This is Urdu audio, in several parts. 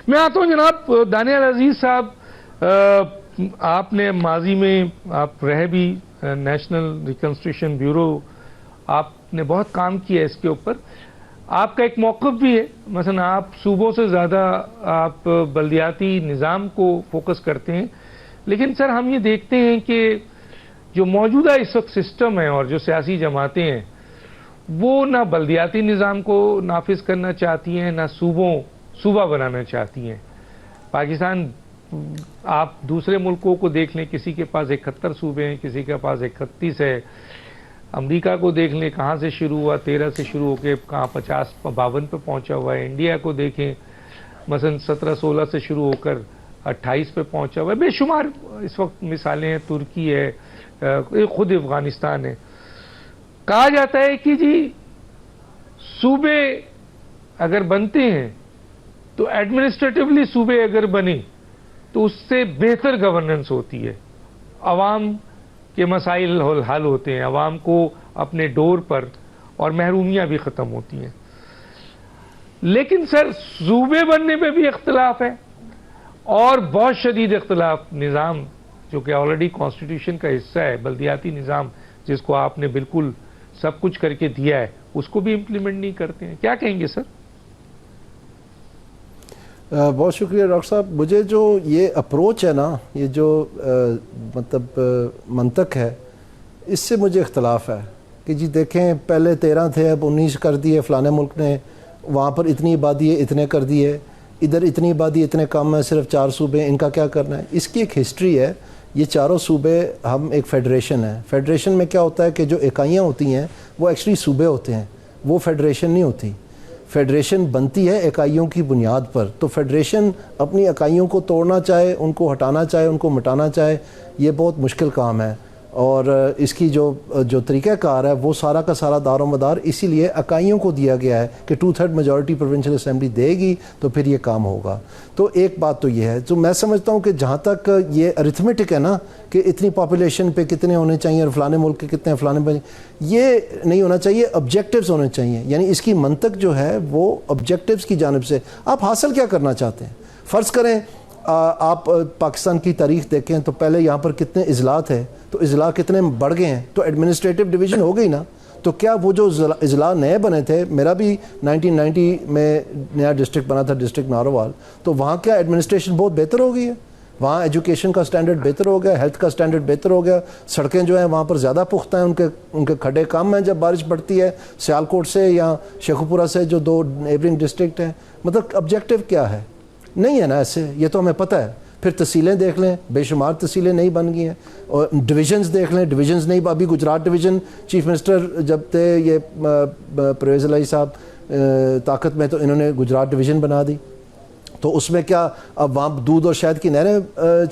میں آتا ہوں جناب دانیال عزیز صاحب، آپ نے ماضی میں آپ رہے بھی نیشنل ریکنسٹرکشن بیورو، آپ نے بہت کام کیا ہے اس کے اوپر، آپ کا ایک موقف بھی ہے، مثلا آپ صوبوں سے زیادہ آپ بلدیاتی نظام کو فوکس کرتے ہیں، لیکن سر ہم یہ دیکھتے ہیں کہ جو موجودہ اس وقت سسٹم ہے اور جو سیاسی جماعتیں ہیں وہ نہ بلدیاتی نظام کو نافذ کرنا چاہتی ہیں، نہ صوبہ بنانا چاہتی ہیں۔ پاکستان، آپ دوسرے ملکوں کو دیکھ لیں، کسی کے پاس 71 صوبے ہیں، کسی کے پاس 31 ہے۔ امریکہ کو دیکھ لیں کہاں سے شروع ہوا، 13 سے شروع ہو کے کہاں 52 پہ پہنچا ہوا ہے۔ انڈیا کو دیکھیں مثلا 17-16 سے شروع ہو کر 28 پہ پہنچا ہوا ہے۔ بے شمار اس وقت مثالیں ہیں، ترکی ہے، خود افغانستان ہے۔ کہا جاتا ہے کہ جی صوبے اگر بنتے ہیں تو ایڈمنسٹریٹولی صوبے اگر بنے تو اس سے بہتر گورننس ہوتی ہے، عوام کے مسائل حل ہوتے ہیں، عوام کو اپنے ڈور پر، اور محرومیاں بھی ختم ہوتی ہیں۔ لیکن سر صوبے بننے پہ بھی اختلاف ہے، اور بہت شدید اختلاف نظام جو کہ آلریڈی کانسٹیٹیوشن کا حصہ ہے، بلدیاتی نظام جس کو آپ نے بالکل سب کچھ کر کے دیا ہے، اس کو بھی امپلیمنٹ نہیں کرتے ہیں۔ کیا کہیں گے سر؟ بہت شکریہ ڈاکٹر صاحب۔ مجھے جو یہ اپروچ ہے نا، یہ جو مطلب منطق ہے، اس سے مجھے اختلاف ہے کہ جی دیکھیں پہلے 13 تھے، اب 19 کر دیے فلانے ملک نے، وہاں پر اتنی آبادی ہے اتنے کر دیے، ادھر اتنی آبادی اتنے کم ہے، صرف 4 صوبے، ان کا کیا کرنا ہے؟ اس کی ایک ہسٹری ہے۔ یہ چاروں صوبے ہم ایک فیڈریشن ہے۔ فیڈریشن میں کیا ہوتا ہے کہ جو اکائیاں ہوتی ہیں وہ ایکچولی صوبے ہوتے ہیں، وہ فیڈریشن نہیں ہوتی۔ فیڈریشن بنتی ہے اکائیوں کی بنیاد پر۔ تو فیڈریشن اپنی اکائیوں کو توڑنا چاہے، ان کو ہٹانا چاہے، ان کو مٹانا چاہے، یہ بہت مشکل کام ہے، اور اس کی جو طریقہ کار ہے وہ سارا کا سارا دار و مدار اسی لیے اکائیوں کو دیا گیا ہے کہ 2/3 میجورٹی پروونشل اسمبلی دے گی تو پھر یہ کام ہوگا۔ تو ایک بات تو یہ ہے، تو میں سمجھتا ہوں کہ جہاں تک یہ ارتھمیٹک ہے نا کہ اتنی پاپولیشن پہ کتنے ہونے چاہیے اور فلانے ملک کے کتنے فلانے پہ، یہ نہیں ہونا چاہیے، آبجیکٹیوز ہونے چاہیے۔ یعنی اس کی منطق جو ہے وہ آبجیکٹیوز کی جانب سے، آپ حاصل کیا کرنا چاہتے ہیں؟ فرض کریں آپ پاکستان کی تاریخ دیکھیں تو پہلے یہاں پر کتنے اضلاع تھے، تو اضلاع کتنے بڑھ گئے ہیں، تو ایڈمنسٹریٹو ڈویژن ہو گئی نا۔ تو کیا وہ جو اضلاع نئے بنے تھے، میرا بھی 1990 میں نیا ڈسٹرکٹ بنا تھا، ڈسٹرکٹ ناروال، تو وہاں کیا ایڈمنسٹریشن بہت بہتر ہو گئی ہے، وہاں ایجوکیشن کا سٹینڈرڈ بہتر ہو گیا، ہیلتھ کا سٹینڈرڈ بہتر ہو گیا، سڑکیں جو ہیں وہاں پر زیادہ پختہ ہیں، ان کے کھڈے کم ہیں جب بارش پڑتی ہے، سیالکوٹ سے یا شیخوپورہ سے جو 2 نیبرنگ ڈسٹرکٹ ہیں۔ مطلب آبجیکٹیو کیا ہے؟ نہیں ہے نا ایسے، یہ تو ہمیں پتہ ہے۔ پھر تحصیلیں دیکھ لیں، بے شمار تحصیلیں نہیں بن گئی ہیں، اور ڈویژنز دیکھ لیں، ڈویژنز نہیں، ابھی گجرات ڈویژن چیف منسٹر جب تھے یہ پرویز الہی صاحب طاقت میں، تو انہوں نے گجرات ڈویژن بنا دی، تو اس میں کیا اب وہاں دودھ اور شہد کی نہریں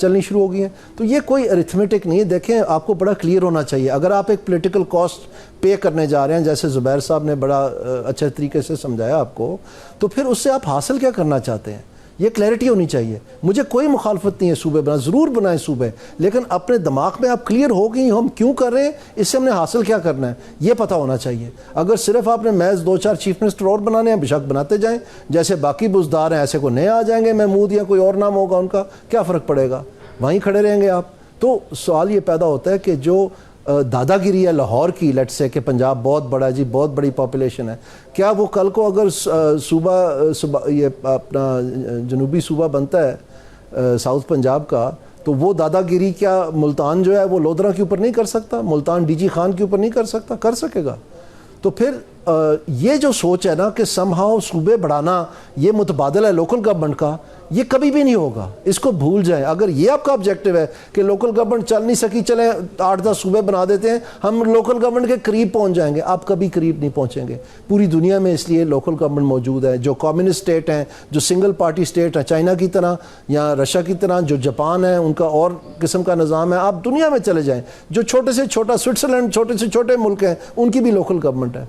چلنی شروع ہو گئی ہیں۔ تو یہ کوئی ارتھمیٹک نہیں ہے۔ دیکھیں آپ کو بڑا کلیئر ہونا چاہیے، اگر آپ ایک پولیٹیکل کاسٹ پے کرنے جا رہے ہیں، جیسے زبیر صاحب نے بڑا اچھے طریقے سے سمجھایا آپ کو، تو پھر اس سے آپ حاصل کیا کرنا چاہتے ہیں، یہ کلیئرٹی ہونی چاہیے۔ مجھے کوئی مخالفت نہیں ہے صوبے بنا، ضرور بنائیں صوبے، لیکن اپنے دماغ میں آپ کلیئر ہو گئی ہم کیوں کر رہے ہیں، اس سے ہم نے حاصل کیا کرنا ہے، یہ پتہ ہونا چاہیے۔ اگر صرف آپ نے محض 2-4 چیف منسٹر اور بنانے ہیں، بے شک بناتے جائیں، جیسے باقی بزدار ہیں ایسے کو نئے آ جائیں گے، محمود یا کوئی اور نام ہوگا ان کا، کیا فرق پڑے گا، وہیں کھڑے رہیں گے آپ۔ تو سوال یہ پیدا ہوتا ہے کہ جو دادا گیری ہے لاہور کی، لیٹ سے کہ پنجاب بہت بڑا ہے جی، بہت بڑی پاپولیشن ہے، کیا وہ کل کو اگر صوبہ یہ اپنا جنوبی صوبہ بنتا ہے ساؤتھ پنجاب کا، تو وہ دادا گیری کیا ملتان جو ہے وہ لودھرا کے اوپر نہیں کر سکتا، ملتان ڈی جی خان کے اوپر نہیں کر سکتا؟ کر سکے گا۔ تو پھر یہ جو سوچ ہے نا کہ سم ہاؤ صوبے بڑھانا یہ متبادل ہے لوکل گورنمنٹ کا، یہ کبھی بھی نہیں ہوگا، اس کو بھول جائیں۔ اگر یہ آپ کا آبجیکٹو ہے کہ لوکل گورنمنٹ چل نہیں سکی، چلیں 8-10 صوبے بنا دیتے ہیں، ہم لوکل گورنمنٹ کے قریب پہنچ جائیں گے، آپ کبھی قریب نہیں پہنچیں گے۔ پوری دنیا میں اس لیے لوکل گورنمنٹ موجود ہے، جو کمیونسٹ اسٹیٹ ہیں، جو سنگل پارٹی اسٹیٹ ہیں، چائنا کی طرح یا رشیا کی طرح، جو جاپان ہے ان کا اور قسم کا نظام ہے، آپ دنیا میں چلے جائیں، جو چھوٹے سے چھوٹا سوئٹزرلینڈ، چھوٹے سے چھوٹے ملک ہیں، ان کی بھی لوکل گورنمنٹ ہے۔